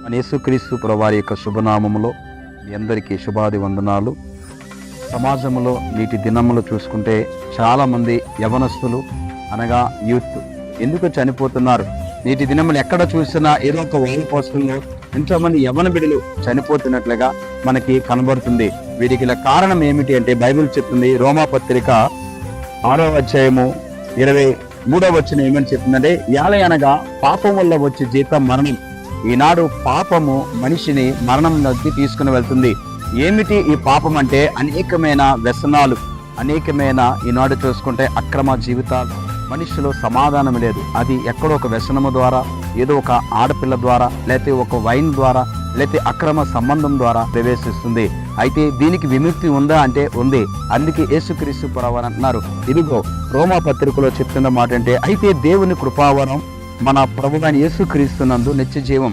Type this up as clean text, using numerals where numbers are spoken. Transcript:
మన యేసుక్రీస్తు ప్రభువారి యొక్క శుభనామములో మీ అందరికీ శుభాది వందనాలు. సమాజంలో నేటి దినములు చూసుకుంటే చాలామంది యవనస్తులు అనగా యూత్ ఎందుకు చనిపోతున్నారు? నేటి దినములు ఎక్కడ చూసినా ఏదో ఒక వైల్ పోస్టుల్లో ఎంతోమంది యవన బిడ్డలు చనిపోతున్నట్లుగా మనకి కనబడుతుంది. వీరికి కారణం ఏమిటి అంటే బైబిల్ చెప్తుంది, రోమాపత్రిక 6వ అధ్యాయము 23వ వచనం ఏమని చెప్తుందంటే, అనగా పాపం వల్ల వచ్చే జీతం మరణం. ఈనాడు పాపము మనిషిని మరణంలోకి తీసుకుని వెళ్తుంది. ఏమిటి ఈ పాపం అంటే అనేకమైన వ్యసనాలు, అనేకమైన ఈనాడు చూసుకుంటే అక్రమ జీవితాలు. మనిషిలో సమాధానం లేదు. అది ఎక్కడో ఒక వ్యసనము ద్వారా, ఏదో ఒక ఆడపిల్ల ద్వారా, లేకపోతే ఒక వైన్ ద్వారా, లేకపోతే అక్రమ సంబంధం ద్వారా ప్రవేశిస్తుంది. అయితే దీనికి విముక్తి ఉందా అంటే ఉంది. అందుకే యేసుక్రీస్తు ప్రభువారు అంటున్నారు, ఇదిగో రోమా పత్రికలో చెప్తున్న మాట అంటే, అయితే దేవుని కృపావరం మన ప్రభువైన యేసుక్రీస్తునందు నిత్య జీవం